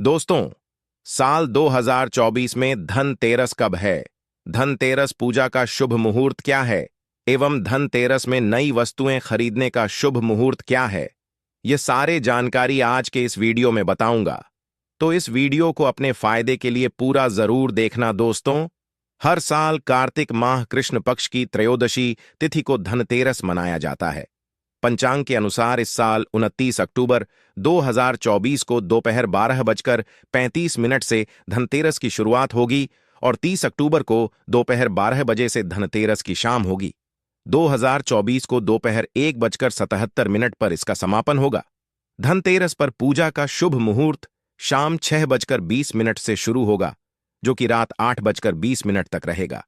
दोस्तों, साल 2024 में धनतेरस कब है? धनतेरस पूजा का शुभ मुहूर्त क्या है एवं धनतेरस में नई वस्तुएं खरीदने का शुभ मुहूर्त क्या है? ये सारे जानकारी आज के इस वीडियो में बताऊंगा। तो इस वीडियो को अपने फायदे के लिए पूरा जरूर देखना दोस्तों। हर साल कार्तिक माह कृष्ण पक्ष की त्रयोदशी तिथि को धनतेरस मनाया जाता है। पंचांग के अनुसार इस साल 29 अक्टूबर 2024 को दोपहर 12:35 से धनतेरस की शुरुआत होगी और 30 अक्टूबर को दोपहर 12 बजे से धनतेरस की शाम होगी। 2024 को दोपहर 1:77 पर इसका समापन होगा। धनतेरस पर पूजा का शुभ मुहूर्त शाम 6:20 से शुरू होगा, जो कि रात 8:20 तक रहेगा।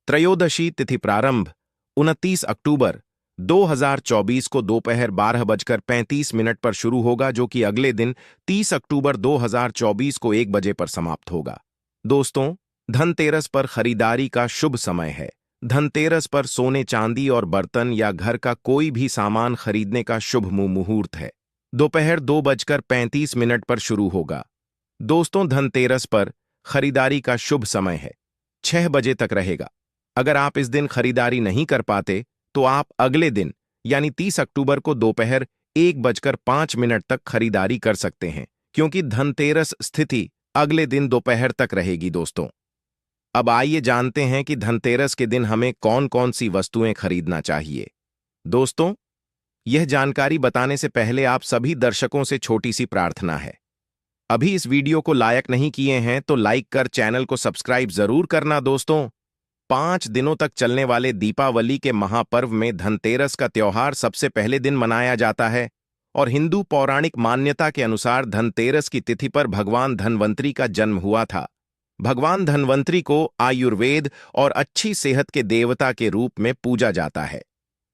त्रयोदशी तिथि प्रारंभ 29 अक्टूबर 2024 को दोपहर 12:35 पर शुरू होगा, जो कि अगले दिन 30 अक्टूबर 2024 को 1 बजे पर समाप्त होगा। दोस्तों, धनतेरस पर खरीदारी का शुभ समय है। धनतेरस पर सोने चांदी और बर्तन या घर का कोई भी सामान खरीदने का शुभ मुहूर्त है। दोपहर 2:35 पर शुरू होगा। दोस्तों, धनतेरस पर खरीदारी का शुभ समय है 6 बजे तक रहेगा। अगर आप इस दिन खरीदारी नहीं कर पाते तो आप अगले दिन यानी 30 अक्टूबर को दोपहर 1:05 तक खरीदारी कर सकते हैं, क्योंकि धनतेरस स्थिति अगले दिन दोपहर तक रहेगी। दोस्तों, अब आइए जानते हैं कि धनतेरस के दिन हमें कौन कौन सी वस्तुएं खरीदना चाहिए। दोस्तों, यह जानकारी बताने से पहले आप सभी दर्शकों से छोटी सी प्रार्थना है। अभी इस वीडियो को लाइक नहीं किए हैं तो लाइक कर चैनल को सब्सक्राइब जरूर करना। दोस्तों, 5 दिनों तक चलने वाले दीपावली के महापर्व में धनतेरस का त्योहार सबसे पहले दिन मनाया जाता है और हिंदू पौराणिक मान्यता के अनुसार धनतेरस की तिथि पर भगवान धन्वंतरी का जन्म हुआ था। भगवान धन्वंतरी को आयुर्वेद और अच्छी सेहत के देवता के रूप में पूजा जाता है।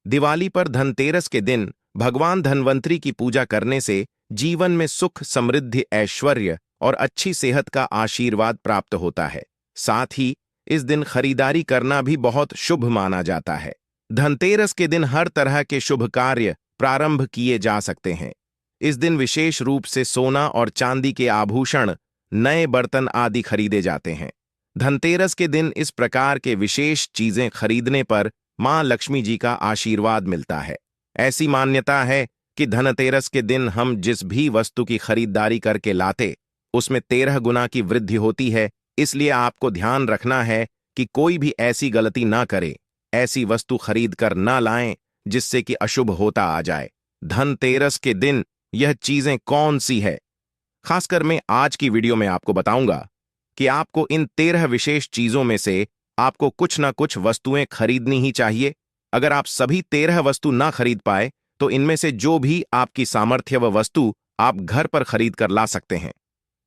दिवाली पर धनतेरस के दिन भगवान धन्वंतरी की पूजा करने से जीवन में सुख, समृद्धि, ऐश्वर्य और अच्छी सेहत का आशीर्वाद प्राप्त होता है। साथ ही इस दिन खरीदारी करना भी बहुत शुभ माना जाता है। धनतेरस के दिन हर तरह के शुभ कार्य प्रारंभ किए जा सकते हैं। इस दिन विशेष रूप से सोना और चांदी के आभूषण, नए बर्तन आदि खरीदे जाते हैं। धनतेरस के दिन इस प्रकार के विशेष चीजें खरीदने पर मां लक्ष्मी जी का आशीर्वाद मिलता है। ऐसी मान्यता है कि धनतेरस के दिन हम जिस भी वस्तु की खरीदारी करके लाते, उसमें 13 गुना की वृद्धि होती है। इसलिए आपको ध्यान रखना है कि कोई भी ऐसी गलती ना करे, ऐसी वस्तु खरीद कर ना लाएं जिससे कि अशुभ होता आ जाए। धनतेरस के दिन यह चीजें कौन सी है, खासकर मैं आज की वीडियो में आपको बताऊंगा कि आपको इन 13 विशेष चीजों में से आपको कुछ ना कुछ वस्तुएं खरीदनी ही चाहिए। अगर आप सभी 13 वस्तु ना खरीद पाए तो इनमें से जो भी आपकी सामर्थ्य व वस्तु आप घर पर खरीद कर ला सकते हैं।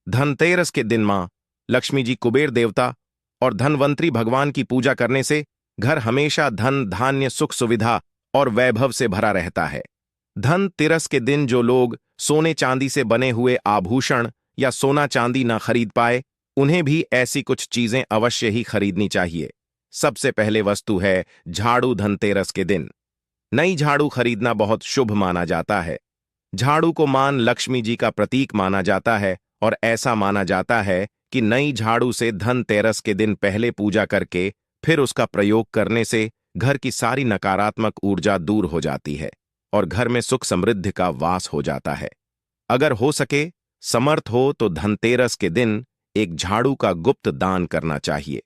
धनतेरस के दिन मां लक्ष्मी जी, कुबेर देवता और धनवंतरी भगवान की पूजा करने से घर हमेशा धन, धान्य, सुख, सुविधा और वैभव से भरा रहता है। धनतेरस के दिन जो लोग सोने चांदी से बने हुए आभूषण या सोना चांदी ना खरीद पाए, उन्हें भी ऐसी कुछ चीजें अवश्य ही खरीदनी चाहिए। सबसे पहले वस्तु है झाड़ू। धनतेरस के दिन नई झाड़ू खरीदना बहुत शुभ माना जाता है। झाड़ू को मां लक्ष्मी जी का प्रतीक माना जाता है और ऐसा माना जाता है कि नई झाड़ू से धनतेरस के दिन पहले पूजा करके फिर उसका प्रयोग करने से घर की सारी नकारात्मक ऊर्जा दूर हो जाती है और घर में सुख समृद्धि का वास हो जाता है। अगर हो सके, समर्थ हो तो धनतेरस के दिन एक झाड़ू का गुप्त दान करना चाहिए।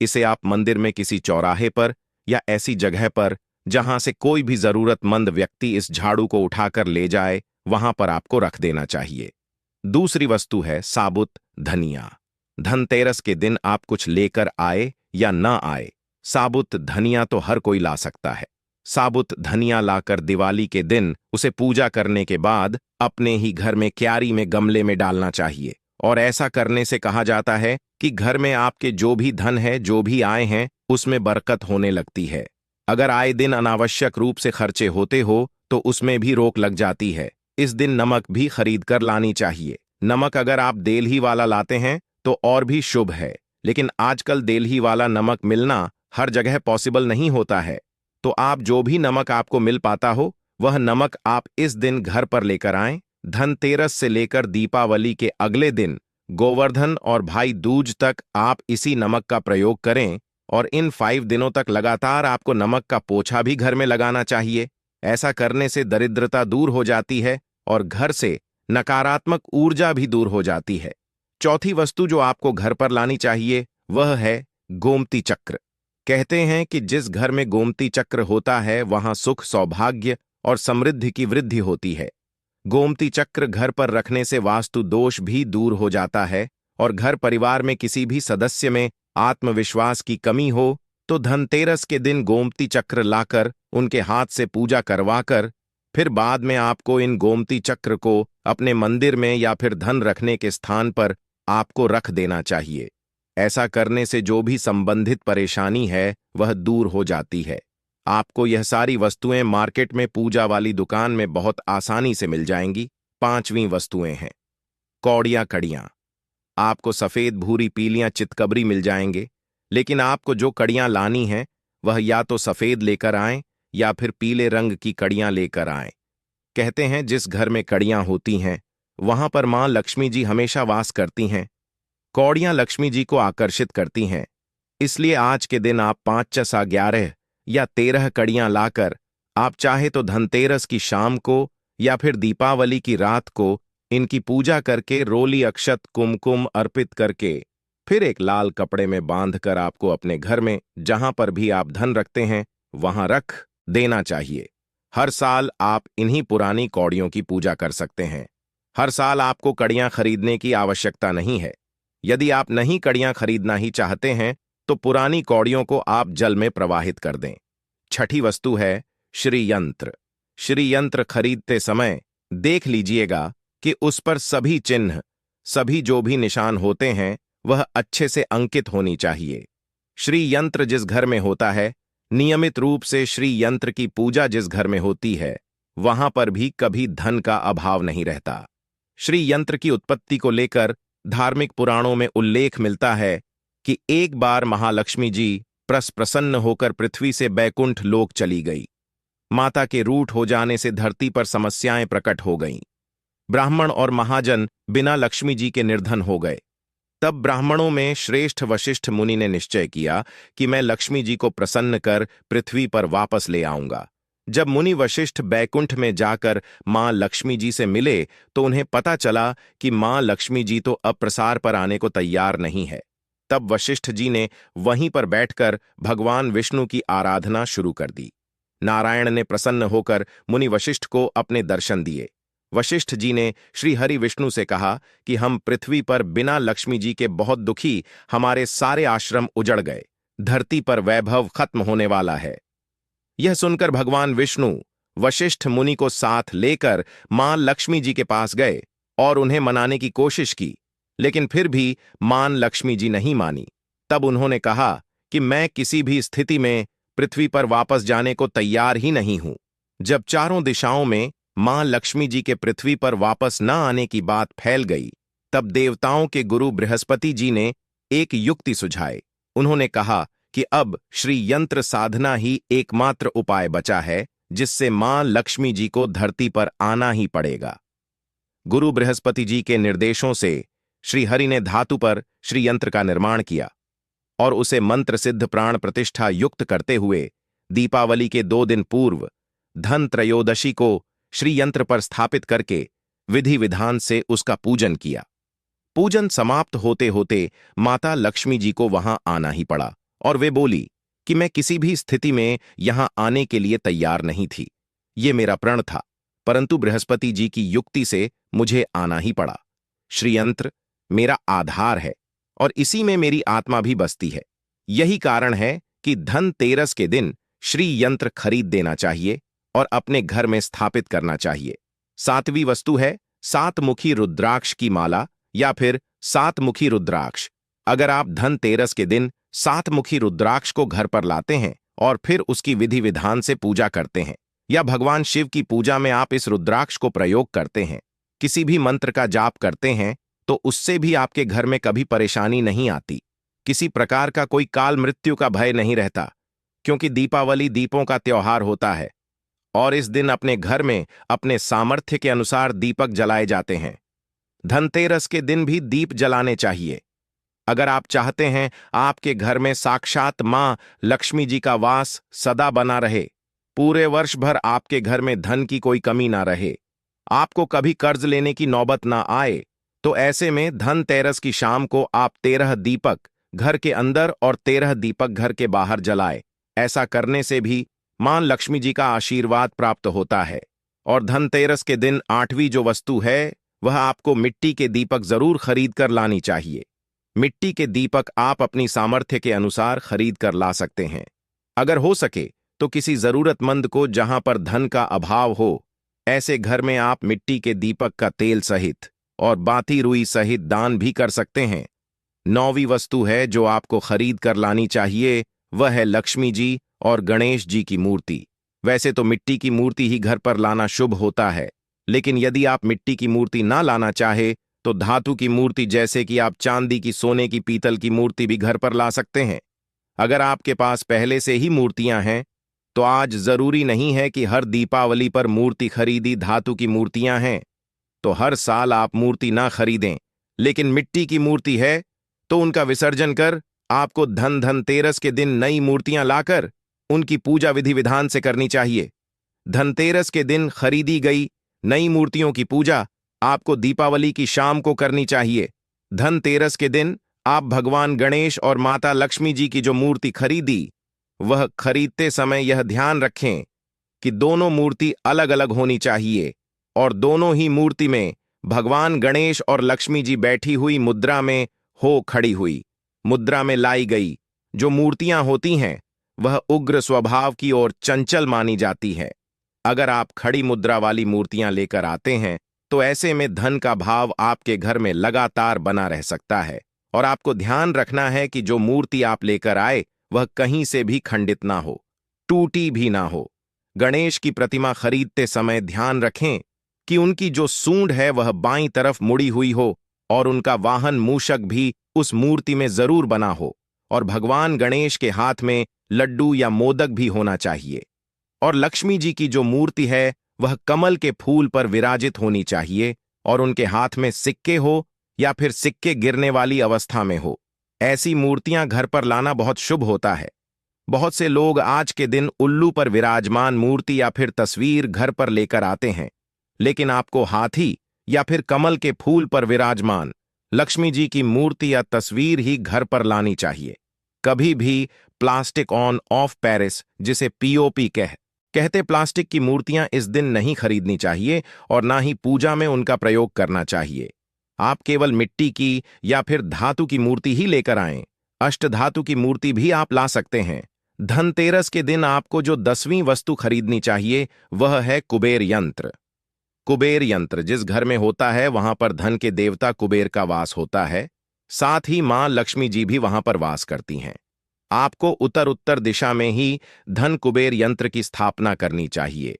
इसे आप मंदिर में किसी चौराहे पर या ऐसी जगह पर जहां से कोई भी जरूरतमंद व्यक्ति इस झाड़ू को उठाकर ले जाए, वहां पर आपको रख देना चाहिए। दूसरी वस्तु है साबुत धनिया। धनतेरस के दिन आप कुछ लेकर आए या ना आए, साबुत धनिया तो हर कोई ला सकता है। साबुत धनिया लाकर दिवाली के दिन उसे पूजा करने के बाद अपने ही घर में क्यारी में गमले में डालना चाहिए। और ऐसा करने से कहा जाता है कि घर में आपके जो भी धन है, जो भी आए हैं, उसमें बरकत होने लगती है। अगर आए दिन अनावश्यक रूप से खर्चे होते हो तो उसमें भी रोक लग जाती है। इस दिन नमक भी खरीद कर लानी चाहिए। नमक अगर आप देलही वाला लाते हैं तो और भी शुभ है, लेकिन आजकल देलही वाला नमक मिलना हर जगह पॉसिबल नहीं होता है। तो आप जो भी नमक आपको मिल पाता हो, वह नमक आप इस दिन घर पर लेकर आएं। धनतेरस से लेकर दीपावली के अगले दिन गोवर्धन और भाई दूज तक आप इसी नमक का प्रयोग करें और इन 5 दिनों तक लगातार आपको नमक का पोछा भी घर में लगाना चाहिए। ऐसा करने से दरिद्रता दूर हो जाती है और घर से नकारात्मक ऊर्जा भी दूर हो जाती है। चौथी वस्तु जो आपको घर पर लानी चाहिए वह है गोमती चक्र। कहते हैं कि जिस घर में गोमती चक्र होता है वहां सुख, सौभाग्य और समृद्धि की वृद्धि होती है। गोमती चक्र घर पर रखने से वास्तु दोष भी दूर हो जाता है और घर परिवार में किसी भी सदस्य में आत्मविश्वास की कमी हो तो धनतेरस के दिन गोमती चक्र लाकर उनके हाथ से पूजा करवाकर फिर बाद में आपको इन गोमती चक्र को अपने मंदिर में या फिर धन रखने के स्थान पर आपको रख देना चाहिए। ऐसा करने से जो भी संबंधित परेशानी है वह दूर हो जाती है। आपको यह सारी वस्तुएं मार्केट में पूजा वाली दुकान में बहुत आसानी से मिल जाएंगी। 5वीं वस्तुएं हैं कौड़ियां कड़ियां। आपको सफेद, भूरी, पीलियां चितकबरी मिल जाएंगे, लेकिन आपको जो कड़ियां लानी हैं वह या तो सफेद लेकर आएं या फिर पीले रंग की कड़ियां लेकर आएं। कहते हैं जिस घर में कड़ियां होती हैं वहां पर मां लक्ष्मी जी हमेशा वास करती हैं। कौड़ियां लक्ष्मी जी को आकर्षित करती हैं, इसलिए आज के दिन आप 5 चसा 11 या 13 कड़ियां लाकर आप चाहे तो धनतेरस की शाम को या फिर दीपावली की रात को इनकी पूजा करके रोली, अक्षत, कुमकुम अर्पित करके फिर एक लाल कपड़े में बांधकर आपको अपने घर में जहां पर भी आप धन रखते हैं वहां रख देना चाहिए। हर साल आप इन्हीं पुरानी कौड़ियों की पूजा कर सकते हैं। हर साल आपको कड़ियां खरीदने की आवश्यकता नहीं है। यदि आप नहीं कड़ियां खरीदना ही चाहते हैं तो पुरानी कौड़ियों को आप जल में प्रवाहित कर दें। छठी वस्तु है श्री यंत्र। श्री यंत्र खरीदते समय देख लीजिएगा कि उस पर सभी चिन्ह, सभी जो भी निशान होते हैं वह अच्छे से अंकित होनी चाहिए। श्री यंत्र जिस घर में होता है, नियमित रूप से श्री यंत्र की पूजा जिस घर में होती है, वहां पर भी कभी धन का अभाव नहीं रहता। श्री यंत्र की उत्पत्ति को लेकर धार्मिक पुराणों में उल्लेख मिलता है कि एक बार महालक्ष्मी जी प्रसन्न होकर पृथ्वी से बैकुंठ लोक चली गई। माता के रूठ हो जाने से धरती पर समस्याएं प्रकट हो गईं। ब्राह्मण और महाजन बिना लक्ष्मी जी के निर्धन हो गए। तब ब्राह्मणों में श्रेष्ठ वशिष्ठ मुनि ने निश्चय किया कि मैं लक्ष्मी जी को प्रसन्न कर पृथ्वी पर वापस ले आऊंगा। जब मुनि वशिष्ठ बैकुंठ में जाकर मां लक्ष्मी जी से मिले तो उन्हें पता चला कि मां लक्ष्मी जी तो अब प्रसार पर आने को तैयार नहीं है। तब वशिष्ठ जी ने वहीं पर बैठकर भगवान विष्णु की आराधना शुरू कर दी। नारायण ने प्रसन्न होकर मुनि वशिष्ठ को अपने दर्शन दिए। वशिष्ठ जी ने श्री हरि विष्णु से कहा कि हम पृथ्वी पर बिना लक्ष्मी जी के बहुत दुखी, हमारे सारे आश्रम उजड़ गए, धरती पर वैभव खत्म होने वाला है। यह सुनकर भगवान विष्णु वशिष्ठ मुनि को साथ लेकर मां लक्ष्मी जी के पास गए और उन्हें मनाने की कोशिश की, लेकिन फिर भी मां लक्ष्मी जी नहीं मानी। तब उन्होंने कहा कि मैं किसी भी स्थिति में पृथ्वी पर वापस जाने को तैयार ही नहीं हूं। जब चारों दिशाओं में मां लक्ष्मी जी के पृथ्वी पर वापस न आने की बात फैल गई, तब देवताओं के गुरु बृहस्पति जी ने एक युक्ति सुझाई। उन्होंने कहा कि अब श्री यंत्र साधना ही एकमात्र उपाय बचा है जिससे मां लक्ष्मी जी को धरती पर आना ही पड़ेगा। गुरु बृहस्पति जी के निर्देशों से श्री हरि ने धातु पर श्री यंत्र का निर्माण किया और उसे मंत्र सिद्ध प्राण प्रतिष्ठा युक्त करते हुए दीपावली के 2 दिन पूर्व धन त्रयोदशी को श्री यंत्र पर स्थापित करके विधि विधान से उसका पूजन किया। पूजन समाप्त होते होते माता लक्ष्मी जी को वहां आना ही पड़ा और वे बोली कि मैं किसी भी स्थिति में यहां आने के लिए तैयार नहीं थी। ये मेरा प्रण था, परंतु बृहस्पति जी की युक्ति से मुझे आना ही पड़ा। श्री यंत्र मेरा आधार है और इसी में मेरी आत्मा भी बसती है। यही कारण है कि धनतेरस के दिन श्री यंत्र खरीद देना चाहिए और अपने घर में स्थापित करना चाहिए। 7वीं वस्तु है 7 मुखी रुद्राक्ष की माला या फिर 7 मुखी रुद्राक्ष। अगर आप धनतेरस के दिन 7 मुखी रुद्राक्ष को घर पर लाते हैं और फिर उसकी विधि विधान से पूजा करते हैं या भगवान शिव की पूजा में आप इस रुद्राक्ष को प्रयोग करते हैं, किसी भी मंत्र का जाप करते हैं, तो उससे भी आपके घर में कभी परेशानी नहीं आती। किसी प्रकार का कोई काल मृत्यु का भय नहीं रहता, क्योंकि दीपावली दीपों का त्योहार होता है और इस दिन अपने घर में अपने सामर्थ्य के अनुसार दीपक जलाए जाते हैं। धनतेरस के दिन भी दीप जलाने चाहिए। अगर आप चाहते हैं आपके घर में साक्षात मां लक्ष्मी जी का वास सदा बना रहे, पूरे वर्ष भर आपके घर में धन की कोई कमी ना रहे, आपको कभी कर्ज लेने की नौबत ना आए, तो ऐसे में धनतेरस की शाम को आप 13 दीपक घर के अंदर और 13 दीपक घर के बाहर जलाए। ऐसा करने से भी मां लक्ष्मी जी का आशीर्वाद प्राप्त होता है। और धनतेरस के दिन 8वीं जो वस्तु है वह आपको मिट्टी के दीपक जरूर खरीद कर लानी चाहिए। मिट्टी के दीपक आप अपनी सामर्थ्य के अनुसार खरीद कर ला सकते हैं। अगर हो सके तो किसी जरूरतमंद को जहां पर धन का अभाव हो, ऐसे घर में आप मिट्टी के दीपक का तेल सहित और बाती रुई सहित दान भी कर सकते हैं। 9वीं वस्तु है जो आपको खरीद कर लानी चाहिए, वह है लक्ष्मी जी और गणेश जी की मूर्ति। वैसे तो मिट्टी की मूर्ति ही घर पर लाना शुभ होता है, लेकिन यदि आप मिट्टी की मूर्ति ना लाना चाहे तो धातु की मूर्ति जैसे कि आप चांदी की, सोने की, पीतल की मूर्ति भी घर पर ला सकते हैं। अगर आपके पास पहले से ही मूर्तियां हैं तो आज जरूरी नहीं है कि हर दीपावली पर मूर्ति खरीदी धातु की मूर्तियां हैं तो हर साल आप मूर्ति ना खरीदें, लेकिन मिट्टी की मूर्ति है तो उनका विसर्जन कर आपको धनतेरस के दिन नई मूर्तियां लाकर उनकी पूजा विधि विधान से करनी चाहिए। धनतेरस के दिन खरीदी गई नई मूर्तियों की पूजा आपको दीपावली की शाम को करनी चाहिए। धनतेरस के दिन आप भगवान गणेश और माता लक्ष्मी जी की जो मूर्ति खरीदी, वह खरीदते समय यह ध्यान रखें कि दोनों मूर्ति अलग अलग होनी चाहिए और दोनों ही मूर्ति में भगवान गणेश और लक्ष्मी जी बैठी हुई मुद्रा में हो, खड़ी हुई मुद्रा में लाई गई जो मूर्तियां होती हैं वह उग्र स्वभाव की और चंचल मानी जाती है। अगर आप खड़ी मुद्रा वाली मूर्तियां लेकर आते हैं तो ऐसे में धन का भाव आपके घर में लगातार बना रह सकता है। और आपको ध्यान रखना है कि जो मूर्ति आप लेकर आए वह कहीं से भी खंडित ना हो, टूटी भी ना हो। गणेश की प्रतिमा खरीदते समय ध्यान रखें कि उनकी जो सूंड है वह बाईं तरफ मुड़ी हुई हो और उनका वाहन मूषक भी उस मूर्ति में जरूर बना हो और भगवान गणेश के हाथ में लड्डू या मोदक भी होना चाहिए। और लक्ष्मी जी की जो मूर्ति है वह कमल के फूल पर विराजित होनी चाहिए और उनके हाथ में सिक्के हो या फिर सिक्के गिरने वाली अवस्था में हो। ऐसी मूर्तियां घर पर लाना बहुत शुभ होता है। बहुत से लोग आज के दिन उल्लू पर विराजमान मूर्ति या फिर तस्वीर घर पर लेकर आते हैं, लेकिन आपको हाथी या फिर कमल के फूल पर विराजमान लक्ष्मी जी की मूर्ति या तस्वीर ही घर पर लानी चाहिए। कभी भी प्लास्टिक ऑन ऑफ पेरिस, जिसे पीओपी कहते प्लास्टिक की मूर्तियां इस दिन नहीं खरीदनी चाहिए और ना ही पूजा में उनका प्रयोग करना चाहिए। आप केवल मिट्टी की या फिर धातु की मूर्ति ही लेकर आएं। अष्टधातु की मूर्ति भी आप ला सकते हैं। धनतेरस के दिन आपको जो 10वीं वस्तु खरीदनी चाहिए वह है कुबेर यंत्र। कुबेर यंत्र जिस घर में होता है वहां पर धन के देवता कुबेर का वास होता है, साथ ही मां लक्ष्मी जी भी वहां पर वास करती हैं। आपको उत्तर उत्तर दिशा में ही धन कुबेर यंत्र की स्थापना करनी चाहिए।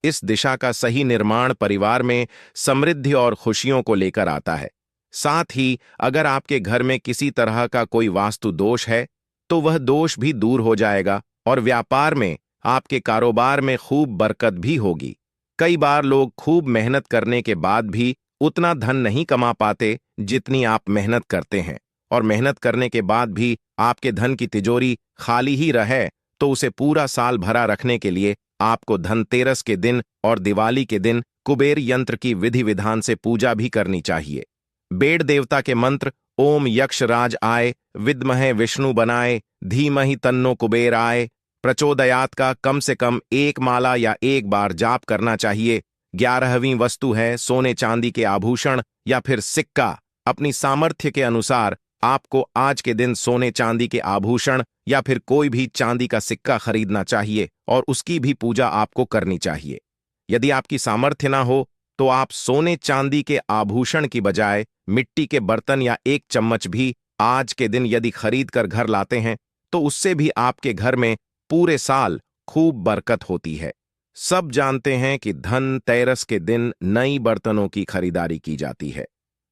इस दिशा का सही निर्माण परिवार में समृद्धि और खुशियों को लेकर आता है। साथ ही अगर आपके घर में किसी तरह का कोई वास्तु दोष है तो वह दोष भी दूर हो जाएगा और व्यापार में, आपके कारोबार में खूब बरकत भी होगी। कई बार लोग खूब मेहनत करने के बाद भी उतना धन नहीं कमा पाते जितनी आप मेहनत करते हैं, और मेहनत करने के बाद भी आपके धन की तिजोरी खाली ही रहे तो उसे पूरा साल भरा रखने के लिए आपको धनतेरस के दिन और दिवाली के दिन कुबेर यंत्र की विधि विधान से पूजा भी करनी चाहिए। बेड़ देवता के मंत्र ओम यक्षराज आय, विद्महे विष्णु बनाए, धीमहि तन्नो कुबेर आय, प्रचोदयात का कम से कम 1 माला या 1 बार जाप करना चाहिए। 11वीं वस्तु है सोने चांदी के आभूषण या फिर सिक्का। अपनी सामर्थ्य के अनुसार आपको आज के दिन सोने चांदी के आभूषण या फिर कोई भी चांदी का सिक्का खरीदना चाहिए और उसकी भी पूजा आपको करनी चाहिए। यदि आपकी सामर्थ्य ना हो तो आप सोने चांदी के आभूषण की बजाय मिट्टी के बर्तन या 1 चम्मच भी आज के दिन यदि खरीद कर घर लाते हैं तो उससे भी आपके घर में पूरे साल खूब बरकत होती है। सब जानते हैं कि धनतेरस के दिन नई बर्तनों की खरीदारी की जाती है,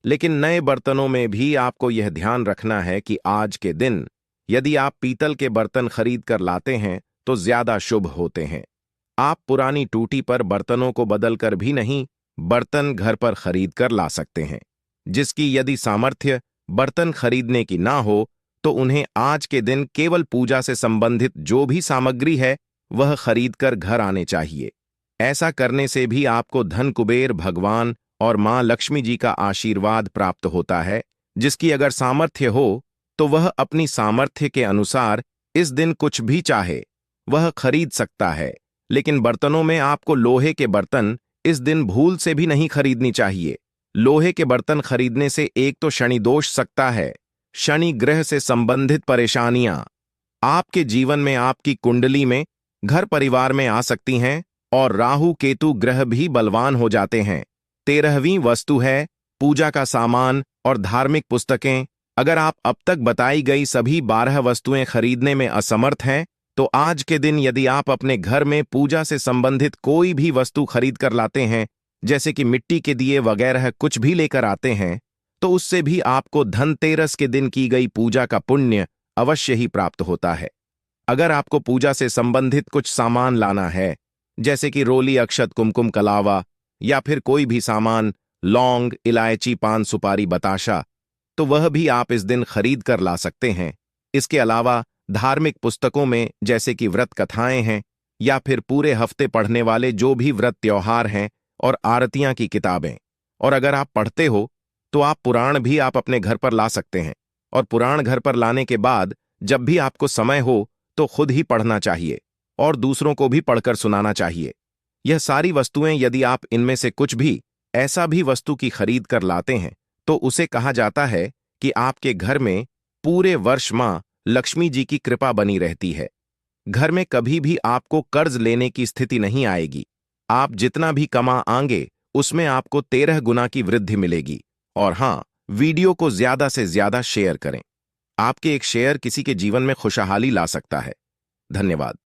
लेकिन नए बर्तनों में भी आपको यह ध्यान रखना है कि आज के दिन यदि आप पीतल के बर्तन खरीद कर लाते हैं तो ज्यादा शुभ होते हैं। आप पुरानी टूटी पर बर्तनों को बदलकर भी नहीं, बर्तन घर पर खरीद कर ला सकते हैं। जिसकी यदि सामर्थ्य बर्तन खरीदने की ना हो तो उन्हें आज के दिन केवल पूजा से संबंधित जो भी सामग्री है वह खरीद कर घर आने चाहिए। ऐसा करने से भी आपको धन कुबेर भगवान और मां लक्ष्मी जी का आशीर्वाद प्राप्त होता है। जिसकी अगर सामर्थ्य हो तो वह अपनी सामर्थ्य के अनुसार इस दिन कुछ भी चाहे वह खरीद सकता है। लेकिन बर्तनों में आपको लोहे के बर्तन इस दिन भूल से भी नहीं खरीदनी चाहिए। लोहे के बर्तन खरीदने से एक तो शनि दोष सकता है, शनि ग्रह से संबंधित परेशानियां आपके जीवन में, आपकी कुंडली में, घर परिवार में आ सकती हैं और राहु केतु ग्रह भी बलवान हो जाते हैं। 13वीं वस्तु है पूजा का सामान और धार्मिक पुस्तकें। अगर आप अब तक बताई गई सभी 12 वस्तुएं खरीदने में असमर्थ हैं तो आज के दिन यदि आप अपने घर में पूजा से संबंधित कोई भी वस्तु खरीद कर लाते हैं, जैसे कि मिट्टी के दिए वगैरह कुछ भी लेकर आते हैं, तो उससे भी आपको धनतेरस के दिन की गई पूजा का पुण्य अवश्य ही प्राप्त होता है। अगर आपको पूजा से संबंधित कुछ सामान लाना है, जैसे कि रोली, अक्षत, कुमकुम, कलावा या फिर कोई भी सामान, लौंग, इलायची, पान सुपारी, बताशा, तो वह भी आप इस दिन खरीद कर ला सकते हैं। इसके अलावा धार्मिक पुस्तकों में जैसे कि व्रत कथाएं हैं या फिर पूरे हफ्ते पढ़ने वाले जो भी व्रत त्योहार हैं और आरतियां की किताबें, और अगर आप पढ़ते हो तो आप पुराण भी आप अपने घर पर ला सकते हैं। और पुराण घर पर लाने के बाद जब भी आपको समय हो तो खुद ही पढ़ना चाहिए और दूसरों को भी पढ़कर सुनाना चाहिए। यह सारी वस्तुएं यदि आप इनमें से कुछ भी ऐसा भी वस्तु की खरीद कर लाते हैं तो उसे कहा जाता है कि आपके घर में पूरे वर्ष मां लक्ष्मी जी की कृपा बनी रहती है। घर में कभी भी आपको कर्ज लेने की स्थिति नहीं आएगी। आप जितना भी कमा आएंगे उसमें आपको 13 गुना की वृद्धि मिलेगी। और हाँ, वीडियो को ज्यादा से ज्यादा शेयर करें। आपके एक शेयर किसी के जीवन में खुशहाली ला सकता है। धन्यवाद।